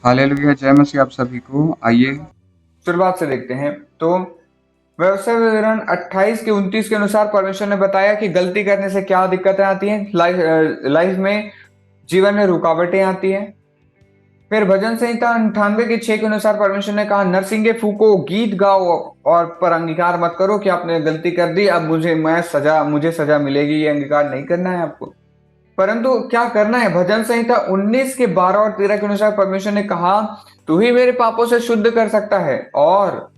Hallelujah, जय मसीह आप सभी को। आइए शुरुआत से देखते हैं। तो व्यवसाय विवरण 28 के 29 के अनुसार परमेश्वर ने बताया कि गलती करने से क्या दिक्कतें आती हैं, लाइफ में, जीवन में रुकावटें आती हैं। फिर भजन संहिता 98 के 6 के अनुसार परमेश्वर ने कहा, नरसिंगे फूको, गीत गाओ और पर अंगीकार मत करो कि आपने गलती कर दी, अब मुझे सजा मिलेगी, ये अंगीकार नहीं करना है आपको। परंतु क्या करना है? भजन संहिता 19 के 12 और 13 के अनुसार परमेश्वर ने कहा, तू ही मेरे पापों से शुद्ध कर सकता है और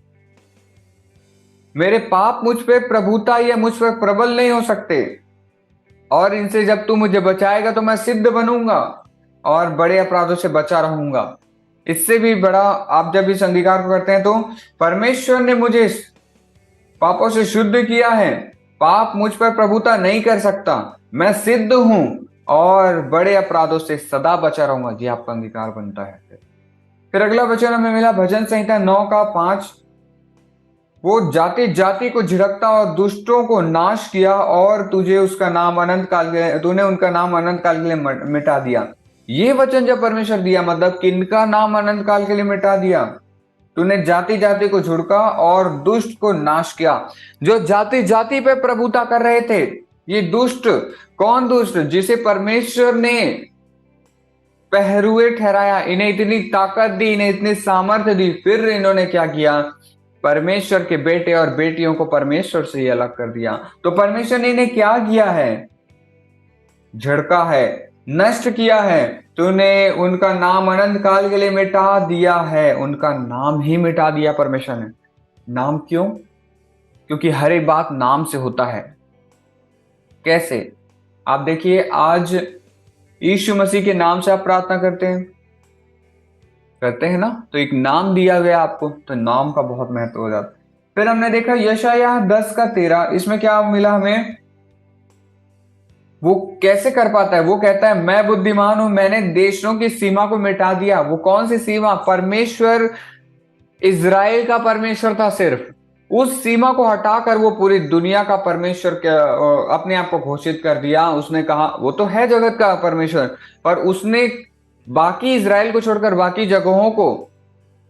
मेरे पाप मुझ पे प्रभुता या मुझ पर प्रबल नहीं हो सकते, और इनसे जब तू मुझे बचाएगा तो मैं सिद्ध बनूंगा और बड़े अपराधों से बचा रहूंगा। इससे भी बड़ा, आप जब इस अंगीकार को करते हैं तो परमेश्वर ने मुझे इस पापों से शुद्ध किया है, पाप मुझ पर प्रभुता नहीं कर सकता, मैं सिद्ध हूं और बड़े अपराधों से सदा बचा रहूंगा। ये आपका अंगीकार बनता है। फिर अगला वचन हमें मिला भजन संहिता 9 का 5, वो जाति जाति को झिड़कता और दुष्टों को नाश किया, और तूने उनका नाम अनंत काल के लिए मिटा दिया। ये वचन जब परमेश्वर दिया, मतलब किनका नाम अनंत काल के लिए मिटा दिया? तूने जाति जाति को झुड़का और दुष्ट को नाश किया। जो जाति जाति पे प्रभुता कर रहे थे, ये दुष्ट, कौन दुष्ट? जिसे परमेश्वर ने पहरुए ठहराया, इन्हें इतनी ताकत दी, इन्हें इतनी सामर्थ्य दी, फिर इन्होंने क्या किया? परमेश्वर के बेटे और बेटियों को परमेश्वर से ही अलग कर दिया। तो परमेश्वर ने इन्हें क्या किया है? झड़का है, नष्ट किया है। तूने उनका नाम अनंत काल के लिए मिटा दिया है। उनका नाम ही मिटा दिया परमेश्वर ने। नाम क्यों? क्योंकि हर एक बात नाम से होता है। कैसे? आप देखिए, आज यीशु मसीह के नाम से आप प्रार्थना करते हैं ना, तो एक नाम दिया गया आपको, तो नाम का बहुत महत्व हो जाता है। फिर हमने देखा यशायाह 10 का 13, इसमें क्या मिला हमें? वो कैसे कर पाता है? वो कहता है, मैं बुद्धिमान हूं, मैंने देशों की सीमा को मिटा दिया। वो कौन सी सीमा? परमेश्वर, इज़राइल का परमेश्वर था सिर्फ, उस सीमा को हटाकर वो पूरी दुनिया का परमेश्वर अपने आप को घोषित कर दिया। उसने कहा, वो तो है जगत का परमेश्वर, पर उसने बाकी इज़राइल को छोड़कर बाकी जगहों को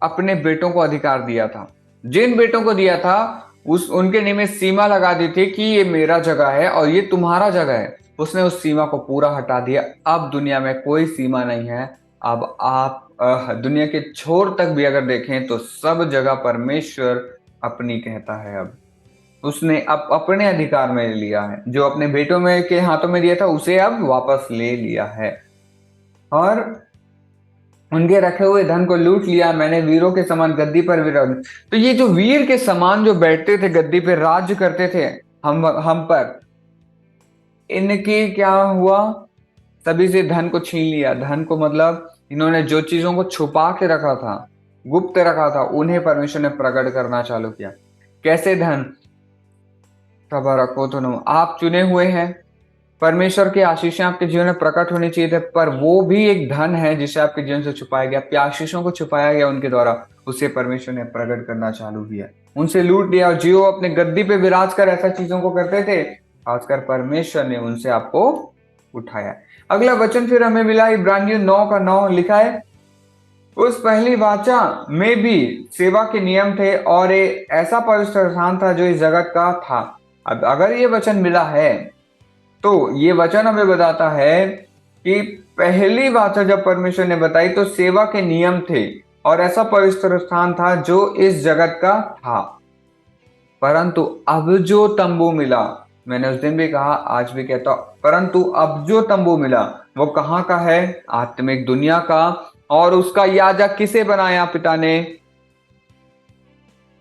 अपने बेटों को अधिकार दिया था। जिन बेटों को दिया था, उस उनके निमित्त सीमा लगा दी थी कि ये मेरा जगह है और ये तुम्हारा जगह है। उसने उस सीमा को पूरा हटा दिया। अब दुनिया में कोई सीमा नहीं है। अब आप दुनिया के छोर तक भी अगर देखें तो सब जगह परमेश्वर अपनी कहता है। अब उसने अब अपने अधिकार में लिया है। जो अपने बेटों में के हाथों में दिया था, उसे अब वापस ले लिया है और उनके रखे हुए धन को लूट लिया। मैंने वीरों के समान गद्दी पर विराज। तो ये जो वीर के समान जो बैठते थे गद्दी पे, राज्य करते थे हम पर, इनके क्या हुआ? सभी से धन को छीन लिया। धन को मतलब इन्होंने जो चीजों को छुपा के रखा था, गुप्त रखा था, उन्हें परमेश्वर ने प्रकट करना चालू किया। कैसे धन? सभा रखो तो आप चुने हुए हैं, परमेश्वर की आशीषें आपके जीवन में प्रकट होनी चाहिए थे, पर वो भी एक धन है जिसे आपके जीवन से छुपाया गया। आपकी आशीषों को छुपाया गया उनके द्वारा, उसे परमेश्वर ने प्रकट करना चालू किया। उनसे लूट लिया, और जियो अपने गद्दी पे विराज कर ऐसा चीजों को करते थे, खासकर परमेश्वर ने उनसे आपको उठाया। अगला वचन फिर हमें मिला इब्रानियों 9 का 9, लिखा है, उस पहली वाचा में भी सेवा के नियम थे और एक ऐसा पवित्र स्थान था जो इस जगत का था। अब अगर ये वचन मिला है, तो ये वचन हमें बताता है कि पहली वाचा जब परमेश्वर ने बताई तो सेवा के नियम थे और ऐसा पवित्र स्थान था जो इस जगत का था। परंतु अब जो तंबू मिला, मैंने उस दिन भी कहा, आज भी कहता हूं, परंतु अब जो तंबू मिला वो कहाँ का है? आत्मिक दुनिया का। और उसका याजक किसे बनाया पिता ने?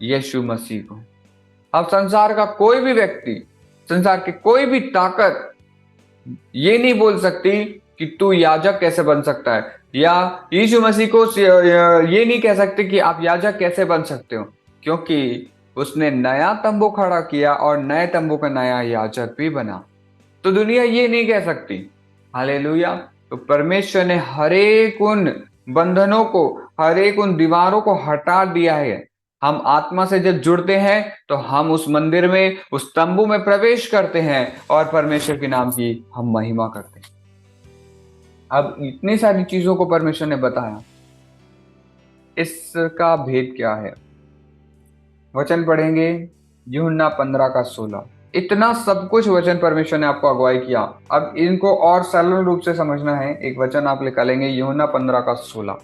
यीशु मसीह को। अब संसार का कोई भी व्यक्ति, संसार की कोई भी ताकत ये नहीं बोल सकती कि तू याजक कैसे बन सकता है, या यीशु मसीह को ये नहीं कह सकते कि आप याजक कैसे बन सकते हो, क्योंकि उसने नया तंबू खड़ा किया और नए तंबू का नया याजक भी बना। तो दुनिया ये नहीं कह सकती। हालेलुया। तो परमेश्वर ने हरेक उन बंधनों को, हरेक उन दीवारों को हटा दिया है। हम आत्मा से जब जुड़ते हैं तो हम उस मंदिर में, उस तंबू में प्रवेश करते हैं और परमेश्वर के नाम की हम महिमा करते हैं। अब इतनी सारी चीजों को परमेश्वर ने बताया, इसका भेद क्या है? वचन पढ़ेंगे यूहन्ना 15 का 16। इतना सब कुछ वचन परमेश्वर ने आपको अगुवाई किया। अब इनको और सरल रूप से समझना है। एक वचन आप निकालेंगे यूहन्ना 15 का 16।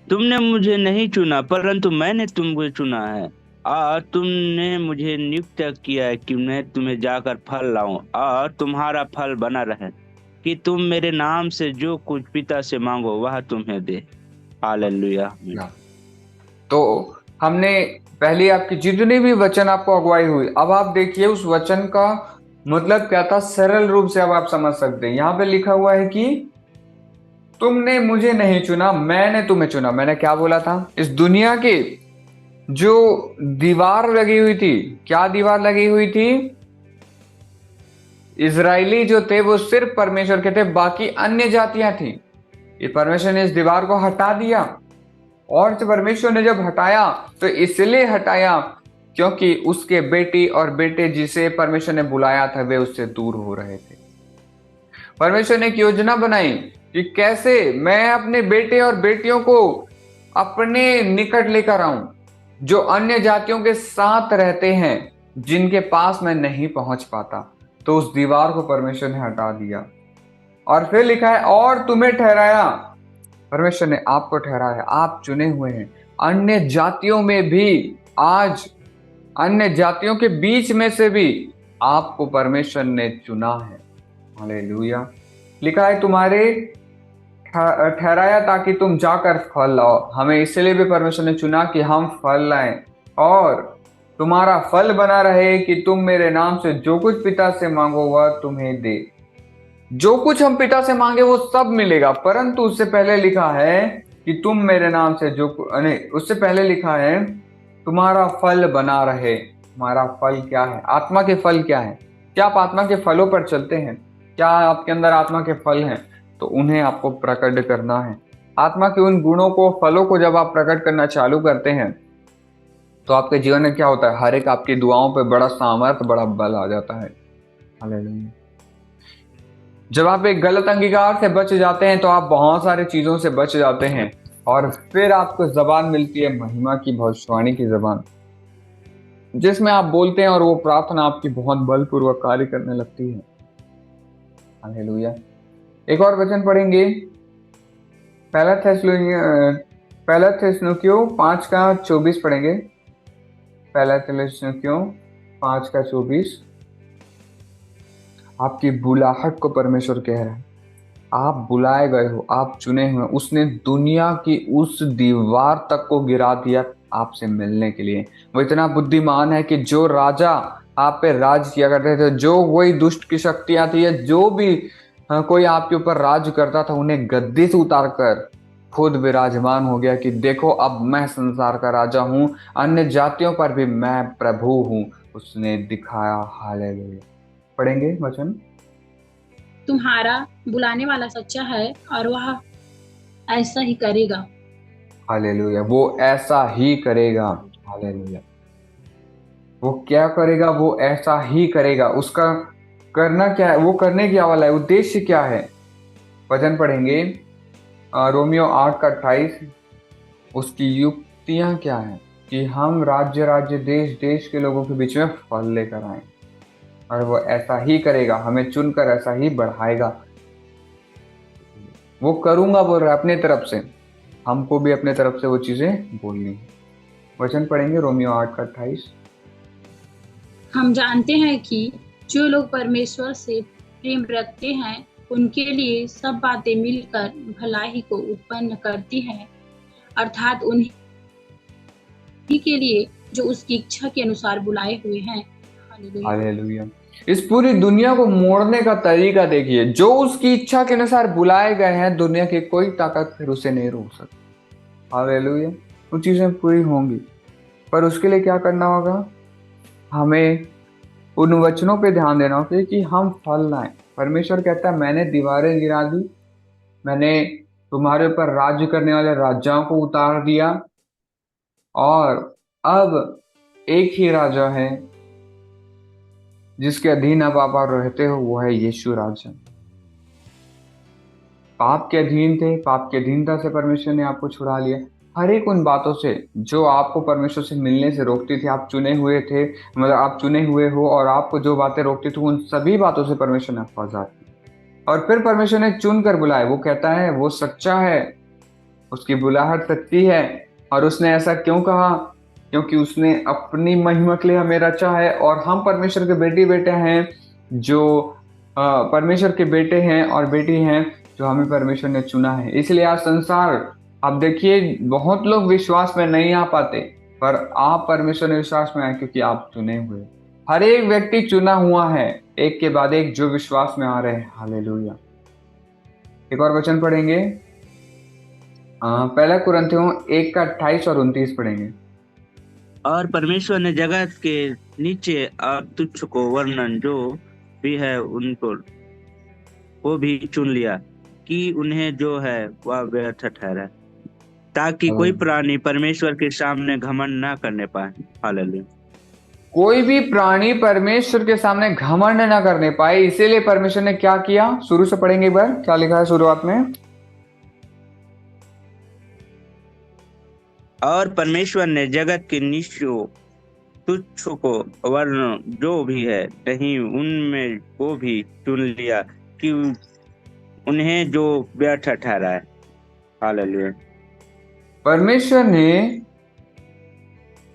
तुमने मुझे नहीं चुना परंतु मैंने तुमको चुना है, और तुमने मुझे नियुक्त किया है कि मैं तुम्हें जाकर फल लाऊं और तुम्हारा फल बना रहे, कि तुम मेरे नाम से जो कुछ पिता से मांगो वह तुम्हें दे। हालेलुया। तो हमने पहले आपकी जितनी भी वचन आपको अगुवाई हुई, अब आप देखिए उस वचन का मतलब क्या था, सरल रूप से अब आप समझ सकते हैं। यहाँ पे लिखा हुआ है कि तुमने मुझे नहीं चुना, मैंने तुम्हें चुना। मैंने क्या बोला था? इस दुनिया की जो दीवार लगी हुई थी, क्या दीवार लगी हुई थी? इजरायली जो थे वो सिर्फ परमेश्वर के थे, बाकी अन्य जातियां थी। ये परमेश्वर ने इस दीवार को हटा दिया। और जब परमेश्वर ने जब हटाया तो इसलिए हटाया क्योंकि उसके बेटी और बेटे जिसे परमेश्वर ने बुलाया था वे उससे दूर हो रहे थे। परमेश्वर ने एक योजना बनाई कि कैसे मैं अपने बेटे और बेटियों को अपने निकट लेकर आऊं, जो अन्य जातियों के साथ रहते हैं, जिनके पास मैं नहीं पहुंच पाता। तो उस दीवार को परमेश्वर ने हटा दिया। और फिर लिखा है और तुम्हें ठहराया। परमेश्वर ने आपको ठहराया, आप चुने हुए हैं। अन्य जातियों में भी आज, अन्य जातियों के बीच में से भी आपको परमेश्वर ने चुना है। हालेलुया। लिखा है तुम्हारे ठहराया ताकि तुम जाकर फल लाओ। हमें इसलिए भी परमेश्वर ने चुना कि हम फल लाएं और तुम्हारा फल बना रहे, कि तुम मेरे नाम से जो कुछ पिता से मांगो वह तुम्हें दे। जो कुछ हम पिता से मांगे वो सब मिलेगा, परंतु उससे पहले लिखा है कि तुम मेरे नाम से नहीं, उससे पहले लिखा है तुम्हारा फल बना रहे। हमारा फल क्या है? आत्मा के फल क्या है? क्या आप आत्मा के फलों पर चलते हैं? क्या आपके अंदर आत्मा के फल हैं? तो उन्हें आपको प्रकट करना है। आत्मा के उन गुणों को, फलों को जब आप प्रकट करना चालू करते हैं तो आपके जीवन में क्या होता है? हर एक आपकी दुआओं पे बड़ा सामर्थ, बड़ा बल आ जाता है। हालेलुया। जब आप एक गलत अंगीकार से बच जाते हैं तो आप बहुत सारी चीजों से बच जाते हैं, और फिर आपको जबान मिलती है महिमा की, भविष्यवाणी की जबान, जिसमें आप बोलते हैं और वो प्रार्थना आपकी बहुत बलपूर्वक कार्य करने लगती है। हालेलुया। एक और वचन पढ़ेंगे, पहला थिस्सलुनीकियों 5 का 24 पढ़ेंगे। पहला थिस्सलुनीकियों 5 का 24। आपकी बुलाहट को परमेश्वर कह रहा है, आप बुलाए गए हो, आप चुने हुए। उसने दुनिया की उस दीवार तक को गिरा दिया आपसे मिलने के लिए। वो इतना बुद्धिमान है कि जो राजा आप पे राज किया करते थे, जो वही दुष्ट की शक्तियां थी, जो भी कोई आपके ऊपर राज करता था, उन्हें गद्दी से उतार कर खुद विराजमान हो गया कि देखो अब मैं संसार का राजा हूं, अन्य जातियों पर भी मैं प्रभु हूं। उसने दिखाया। हालेलुया। पढ़ेंगे वचन। तुम्हारा बुलाने वाला सच्चा है और वह ऐसा ही करेगा। हालेलुया। वो ऐसा ही करेगा। हालेलुया। वो क्या करेगा? वो ऐसा ही करेगा। उसका करना क्या है? वो करने क्या वाला है? उद्देश्य क्या है? वचन पढ़ेंगे रोमियो 8 का 28। उसकी युक्तियां क्या है? कि हम राज्य राज्य देश देश के लोगों के बीच में फल लेकर आए, और वो ऐसा ही करेगा। हमें चुनकर ऐसा ही बढ़ाएगा। वो करूंगा बोल रहा है अपने तरफ से, हमको भी अपने तरफ से वो चीजें बोलनी है। वचन पढ़ेंगे रोमियो 8 का 28। हम जानते हैं कि जो लोग परमेश्वर से प्रेम रखते हैं उनके लिए सब बातें मिलकर भलाई को उत्पन्न करती हैं, अर्थात उन्हीं के लिए जो उसकी इच्छा के अनुसार बुलाए हुए हैं। हालेलुया। हालेलुया। इस पूरी दुनिया को मोड़ने का तरीका देखिए। जो उसकी इच्छा के अनुसार बुलाए गए हैं, दुनिया की कोई ताकत फिर उसे नहीं रोक सकती। हालेलुया। वो चीजें पूरी होंगी, पर उसके लिए क्या करना होगा? हमें उन वचनों पे ध्यान देना होगा कि हम फल लाएं। परमेश्वर कहता है मैंने दीवारें गिरा दी, मैंने तुम्हारे ऊपर राज्य करने वाले राजाओं को उतार दिया, और अब एक ही राजा है जिसके अधीन अब आप रहते हो, वो है यीशु राजा। पाप के अधीन थे, पाप की अधीनता से परमेश्वर ने आपको छुड़ा लिया। हर एक उन बातों से जो आपको परमेश्वर से मिलने से रोकती थी। आप चुने हुए थे, मतलब आप चुने हुए हो, और आपको जो बातें रोकती थी उन सभी बातों से परमेश्वर ने आपको आजाद किया। और फिर परमेश्वर ने चुन कर बुलाया। वो कहता है वो सच्चा है, उसकी बुलाहट सच्ची है। और उसने ऐसा क्यों कहा? क्योंकि उसने अपनी महिमा के लिए हमें रचा है, और हम परमेश्वर के बेटी बेटे हैं, जो परमेश्वर के बेटे हैं और बेटी हैं, जो हमें परमेश्वर ने चुना है। इसलिए आज संसार, आप देखिए, बहुत लोग विश्वास में नहीं आ पाते, पर आप परमेश्वर ने विश्वास में आए क्योंकि आप चुने हुए। हर एक व्यक्ति चुना हुआ है, एक के बाद एक जो विश्वास में आ रहे हैं। हालेलुया। एक और वचन पढ़ेंगे, पहला कुरिन्थियों 1 का 28 और 29 पढ़ेंगे। और परमेश्वर ने जगत के नीचे और तुच्छ को वर्णन जो भी है उनको वो भी चुन लिया कि उन्हें जो है वह व्यर्थ ठहरा, ताकि कोई प्राणी परमेश्वर के सामने घमंड ना करने पाए। हालेलुया। कोई भी प्राणी परमेश्वर के सामने घमंड ना करने पाए, इसीलिए परमेश्वर ने क्या किया? शुरू से पढ़ेंगे एक बार, क्या लिखा है शुरुआत में। और परमेश्वर ने जगत के नीचों तुच्छ को वर्ण जो भी है नहीं उनमें को भी चुन लिया कि उन्हें जो व्यर्थ ठहरा है। हालेलुया। परमेश्वर ने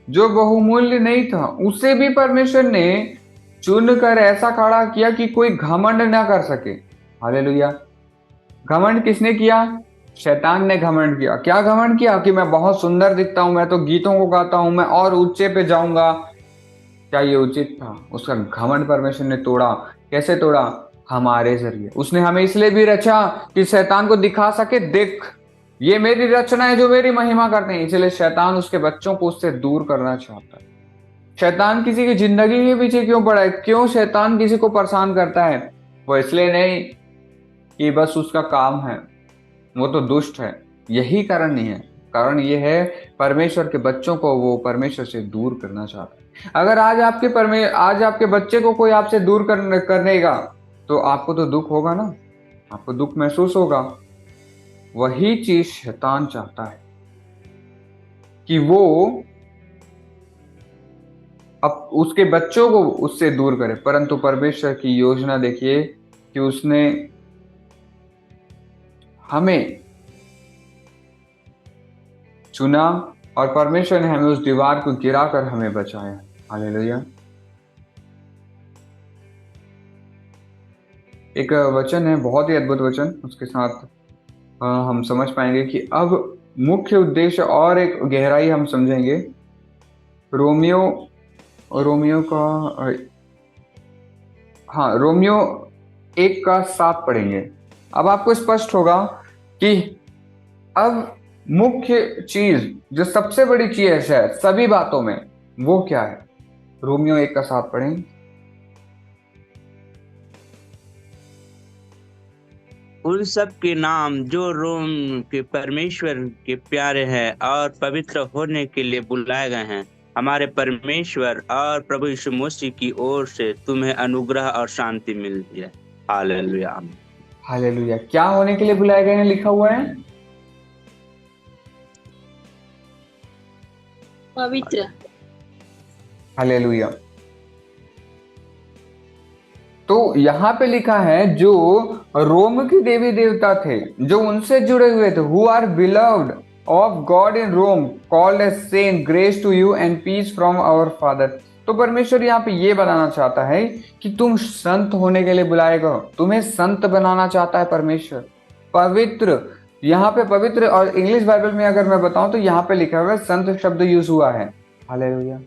जो बहुमूल्य नहीं था उसे भी परमेश्वर ने चुनकर ऐसा खड़ा किया कि कोई घमंड ना कर सके। हालेलुया। घमंड किसने किया? शैतान ने घमंड किया। क्या घमंड किया? कि मैं बहुत सुंदर दिखता हूं, मैं तो गीतों को गाता हूं, मैं और ऊंचे पे जाऊंगा। क्या ये उचित था? उसका घमंड परमेश्वर ने तोड़ा। कैसे तोड़ा? हमारे जरिए। उसने हमें इसलिए भी रचा कि शैतान को दिखा सके, देख ये मेरी रचना है जो मेरी महिमा करते हैं। इसलिए शैतान उसके बच्चों को उससे दूर करना चाहता है। शैतान किसी की जिंदगी के पीछे क्यों पड़ा है? क्यों शैतान किसी को परेशान करता है? वो इसलिए नहीं कि बस उसका काम है, वो तो दुष्ट है, यही कारण नहीं है। कारण ये है परमेश्वर के बच्चों को वो परमेश्वर से दूर करना चाहता है। अगर आज आपके बच्चे को कोई आपसे दूर करनेगा तो आपको तो दुख होगा ना, आपको दुख महसूस होगा। वही चीज शैतान चाहता है कि वो अब उसके बच्चों को उससे दूर करे। परंतु परमेश्वर की योजना देखिए कि उसने हमें चुना और परमेश्वर ने हमें उस दीवार को गिराकर हमें बचाया। हालेलुया। एक वचन है, बहुत ही अद्भुत वचन, उसके साथ हम समझ पाएंगे कि अब मुख्य उद्देश्य और एक गहराई हम समझेंगे। रोमियो का रोमियो 1 का 7 पढ़ेंगे। अब आपको स्पष्ट होगा कि अब मुख्य चीज, जो सबसे बड़ी चीज है शायद सभी बातों में, वो क्या है? रोमियो 1 का 7 पढ़ें। उन सब के नाम जो रोम के परमेश्वर के प्यारे हैं और पवित्र होने के लिए बुलाए गए हैं, हमारे परमेश्वर और प्रभु यीशु मसीह की ओर से तुम्हें अनुग्रह और शांति मिलती है। हालेलुया। हालेलुया। क्या होने के लिए बुलाए गए हैं लिखा हुआ है? पवित्र। हालेलुया। तो यहाँ पे लिखा है जो रोम के देवी देवता थे, जो उनसे जुड़े हुए थे, who are beloved of God in Rome, called as saint, grace to you and peace from our father. तो परमेश्वर यहाँ पे ये बताना चाहता है कि तुम संत होने के लिए बुलाए गए, तुम्हें संत बनाना चाहता है परमेश्वर। पवित्र, यहाँ पे पवित्र, और इंग्लिश बाइबल में अगर मैं बताऊं तो यहाँ पे लिखा हुआ है संत शब्द यूज हुआ है। हालेलुया।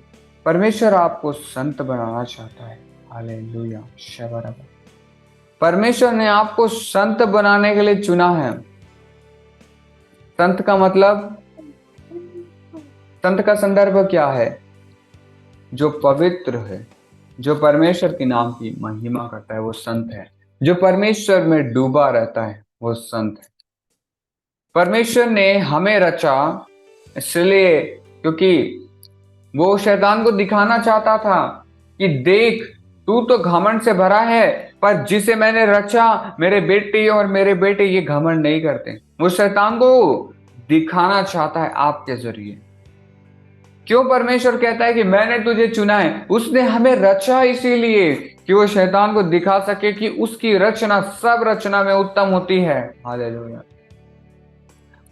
परमेश्वर आपको संत बनाना चाहता है। हालेलुया। शबरब। परमेश्वर ने आपको संत बनाने के लिए चुना है। संत का मतलब, संत का संदर्भ क्या है? जो पवित्र है, जो परमेश्वर के नाम की महिमा करता है, वो संत है। जो परमेश्वर में डूबा रहता है वो संत है। परमेश्वर ने हमें रचा इसलिए क्योंकि वो शैतान को दिखाना चाहता था कि देख, तू तो घमंड से भरा है, पर जिसे मैंने रचा, मेरे बेटी और मेरे बेटे, ये घमंड नहीं करते। वो शैतान को दिखाना चाहता है आपके जरिए। क्यों परमेश्वर कहता है कि मैंने तुझे चुना है? उसने हमें रचा इसीलिए कि वो शैतान को दिखा सके कि उसकी रचना सब रचना में उत्तम होती है। हालेलुया।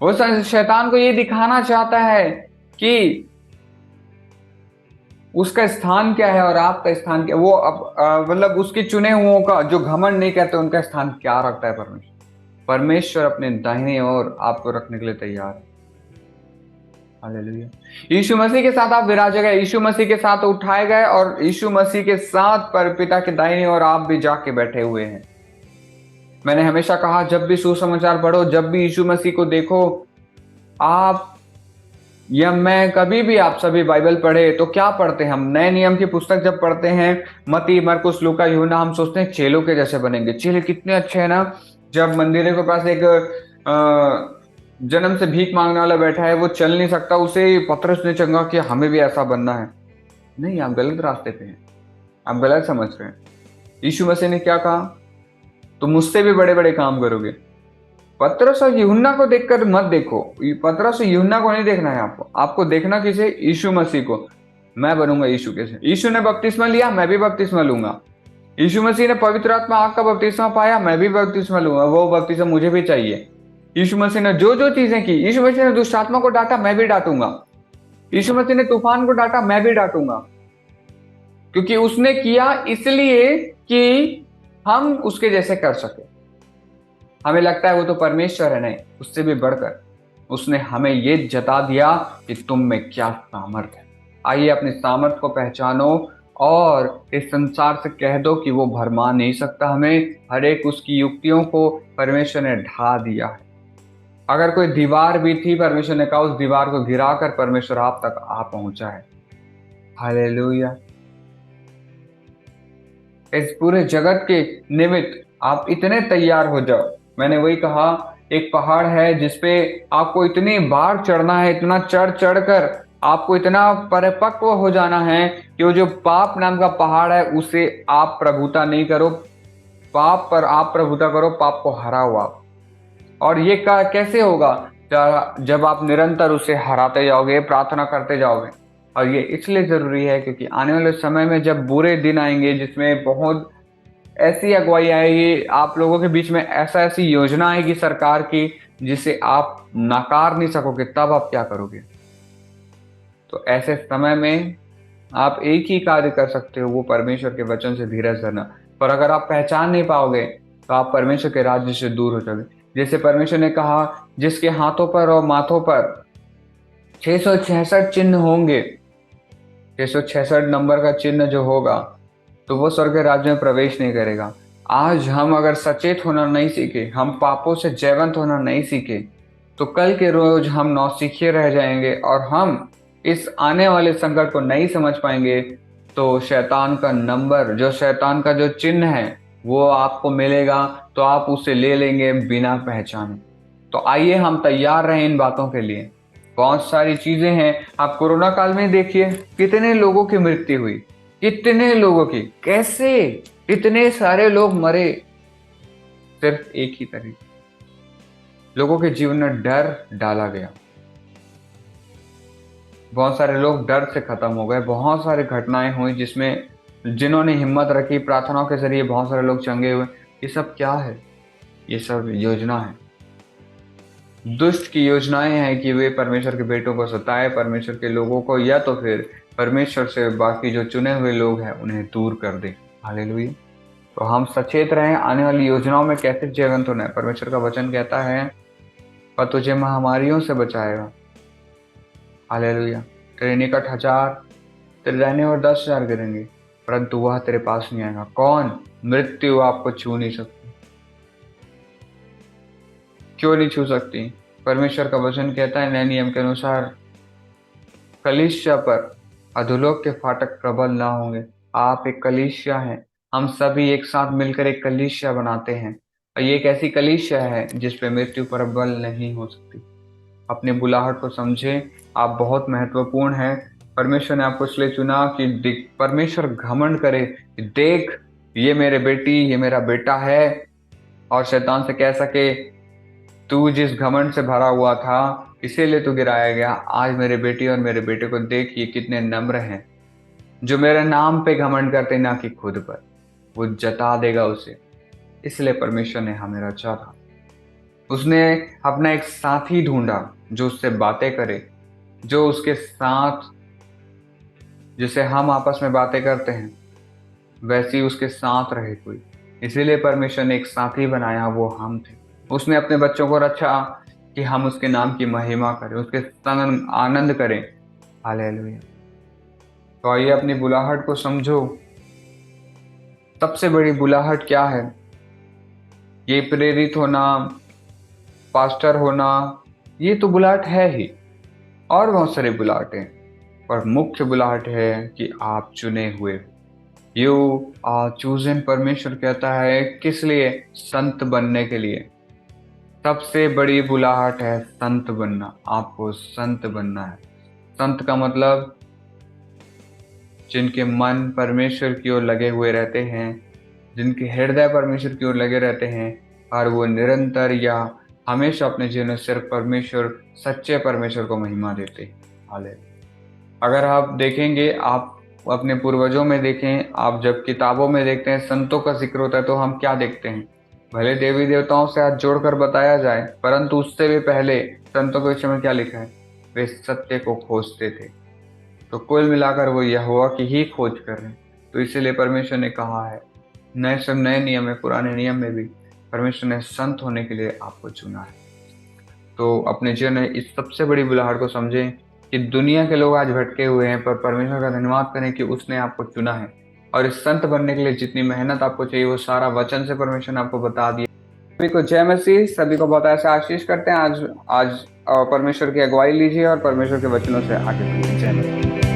वो शैतान को ये दिखाना चाहता है कि उसका स्थान क्या है और आपका स्थान क्या। वो अब मतलब उसके चुने हुओं का जो घमंड नहीं करते उनका स्थान क्या रखता है परमेश्वर। परमेश्वर अपने दाहिने ओर आपको रखने के लिए तैयार है। हालेलुया। यीशु मसीह के साथ आप विराजे गए, यीशु मसीह के साथ उठाए गए और यीशु मसीह के साथ पर पिता के दाहिने ओर आप भी जाके बैठे हुए हैं। मैंने हमेशा कहा, जब भी सुसमाचार पढ़ो, जब भी यीशु मसीह को देखो, आप या मैं कभी भी आप सभी बाइबल पढ़े तो क्या पढ़ते हैं हम? नए नियम की पुस्तक जब पढ़ते हैं, मत्ती, मरकुस, लूका, यूहन्ना, हम सोचते हैं चेलों के जैसे बनेंगे। चेले कितने अच्छे हैं ना। जब मंदिर के पास एक जन्म से भीख मांगने वाला बैठा है, वो चल नहीं सकता, उसे पतरस ने चंगा कि हमें भी ऐसा बनना है। नहीं, आप गलत रास्ते पे हैं, आप गलत समझ रहे हैं। यीशु मसीह ने क्या कहा? तुम मुझसे भी बड़े बड़े काम करोगे। पतरस और यूहन्ना को देखकर मत देखो, पतरस और यूहन्ना को नहीं देखना है आपको देखना किसे? यीशु मसीह को। मैं बनूंगा यीशु के से। यीशु ने बपतिस्मा लिया, मैं भी बपतिस्मा लूंगा। यीशु मसीह ने पवित्र आत्मा आग का बपतिस्मा पाया, मैं भी बपतिस्मा लूंगा। वो बपतिस्मा मुझे भी चाहिए। यीशु मसीह ने जो जो चीजें की, यीशु मसीह ने दुष्ट आत्मा को डांटा, मैं भी डांटूंगा। यीशु मसीह ने तूफान को डांटा, मैं भी डांटूंगा, क्योंकि उसने किया इसलिए कि हम उसके जैसे कर सके। हमें लगता है वो तो परमेश्वर है, नहीं, उससे भी बढ़कर उसने हमें ये जता दिया कि तुम में क्या सामर्थ है। आइए अपने सामर्थ को पहचानो और इस संसार से कह दो कि वो भरमा नहीं सकता हमें। हर एक उसकी युक्तियों को परमेश्वर ने ढा दिया है। अगर कोई दीवार भी थी, परमेश्वर ने कहा उस दीवार को गिराकर परमेश्वर आप तक आ पहुंचा है। हालेलुया। इस पूरे जगत के निमित्त आप इतने तैयार हो जाओ। मैंने वही कहा, एक पहाड़ है जिसपे आपको इतनी बार चढ़ना है, इतना चढ़ चढ़ कर आपको इतना परिपक्व हो जाना है कि वो जो पाप नाम का पहाड़ है उसे आप प्रभुता नहीं करो, पाप पर आप प्रभुता करो, पाप को हराओ आप। और ये कैसे होगा? जब आप निरंतर उसे हराते जाओगे, प्रार्थना करते जाओगे। और ये इसलिए जरूरी है क्योंकि आने वाले समय में जब बुरे दिन आएंगे, जिसमें बहुत ऐसी अगुवाई आएगी, आप लोगों के बीच में ऐसी योजना आएगी सरकार की जिसे आप नकार नहीं सकोगे, तब आप क्या करोगे? तो ऐसे समय में आप एक ही कार्य कर सकते हो, वो परमेश्वर के वचन से धीरज धरना। पर अगर आप पहचान नहीं पाओगे तो आप परमेश्वर के राज्य से दूर हो जाओगे। जैसे परमेश्वर ने कहा, जिसके हाथों पर और माथों पर 666 चिन्ह होंगे, 666 नंबर का चिन्ह जो होगा, तो वो स्वर्ग के राज्य में प्रवेश नहीं करेगा। आज हम अगर सचेत होना नहीं सीखे, हम पापों से जयवंत होना नहीं सीखे, तो कल के रोज हम नौसिखिए रह जाएंगे और हम इस आने वाले संकट को नहीं समझ पाएंगे। तो शैतान का नंबर, जो शैतान का जो चिन्ह है, वो आपको मिलेगा तो आप उसे ले लेंगे बिना पहचाने। तो आइए हम तैयार रहें इन बातों के लिए। बहुत सारी चीजें हैं। आप कोरोना काल में देखिए कितने लोगों की मृत्यु हुई, कितने लोगों की, कैसे इतने सारे लोग मरे। सिर्फ एक ही तरीके, लोगों के जीवन में डर डाला गया। बहुत सारे लोग डर से खत्म हो गए। बहुत सारी घटनाएं हुई जिसमें जिन्होंने हिम्मत रखी, प्रार्थनाओं के जरिए बहुत सारे लोग चंगे हुए। ये सब क्या है? ये सब योजना है, दुष्ट की योजनाएं हैं कि वे परमेश्वर के बेटों को सताए, परमेश्वर के लोगों को, या तो फिर परमेश्वर से बाकी जो चुने हुए लोग हैं उन्हें दूर कर दे। हालेलुया। तो हम सचेत रहें आने वाली योजनाओं में कैसे जयवंत होना है। परमेश्वर का वचन कहता है, पर तुझे महामारियों से बचाएगा। हालेलुया। तेरे निकट 1000, तेरे रहने और 10,000 गिरेंगे, परंतु वह तेरे पास नहीं आएगा। कौन? मृत्यु आपको छू नहीं सकती। क्यों नहीं छू सकती? परमेश्वर का वचन कहता है नए नियम के अनुसार, कलीसिया पर अधोलोक के फाटक प्रबल ना होंगे। आप एक कलीसिया हैं, हम सभी एक साथ मिलकर एक कलीसिया बनाते हैं, और ये एक ऐसी कलीसिया है जिस पे मृत्यु प्रबल नहीं हो सकती। अपने बुलाहट को समझे, आप बहुत महत्वपूर्ण हैं। परमेश्वर ने आपको इसलिए चुना कि परमेश्वर घमंड करे, देख ये मेरे बेटी, ये मेरा बेटा है, और शैतान से कह सके तू जिस घमंड से भरा हुआ था इसीलिए तू गिराया गया। आज मेरे बेटी और मेरे बेटे को देख, ये कितने नम्र हैं, जो मेरे नाम पे घमंड करते ना कि खुद पर। वो जता देगा उसे। इसलिए परमेश्वर ने हमें रचा था। उसने अपना एक साथी ढूंढा जो उससे बातें करे, जो उसके साथ, जैसे हम आपस में बातें करते हैं वैसे ही उसके साथ रहे कोई। इसीलिए परमेश्वर ने एक साथी बनाया, वो हम थे। उसने अपने बच्चों को रचा कि हम उसके नाम की महिमा करें, उसके संग आनंद करें। हालेलुया। तो आइए अपनी बुलाहट को समझो। सबसे बड़ी बुलाहट क्या है? ये प्रेरित होना, पास्टर होना, ये तो बुलाहट है ही, और बहुत सारी बुलाहटें, पर मुख्य बुलाहट है कि आप चुने हुए हो। You are chosen. परमेश्वर कहता है किस लिए? संत बनने के लिए। सबसे बड़ी बुलाहट है संत बनना। आपको संत बनना है। संत का मतलब जिनके मन परमेश्वर की ओर लगे हुए रहते हैं, जिनके हृदय परमेश्वर की ओर लगे रहते हैं, और वो निरंतर या हमेशा अपने जीवन में सिर्फ परमेश्वर, सच्चे परमेश्वर को महिमा देते हैं। हालेलुया। अगर आप देखेंगे, आप अपने पूर्वजों में देखें, आप जब किताबों में देखते हैं संतों का जिक्र होता है, तो हम क्या देखते हैं? भले देवी देवताओं से हाथ जोड़कर बताया जाए, परंतु उससे भी पहले संतों के विषय में क्या लिखा है? वे सत्य को खोजते थे। तो कुल मिलाकर वो यहोवा की ही खोज कर रहे हैं। तो इसीलिए परमेश्वर ने कहा है, नए नियम में, पुराने नियम में भी परमेश्वर ने संत होने के लिए आपको चुना है। तो अपने जीवन में इस सबसे बड़ी बुलाहट को समझें कि दुनिया के लोग आज भटके हुए हैं, पर परमेश्वर का धन्यवाद करें कि उसने आपको चुना है। और इस संत बनने के लिए जितनी मेहनत आपको चाहिए वो सारा वचन से परमेश्वर ने आपको बता दिया। सभी को जय मसीह। सभी को बहुत ऐसा आशीष करते हैं। आज परमेश्वर की अगुवाई लीजिए और परमेश्वर के वचनों से आगे बढ़िए। जय मसीह।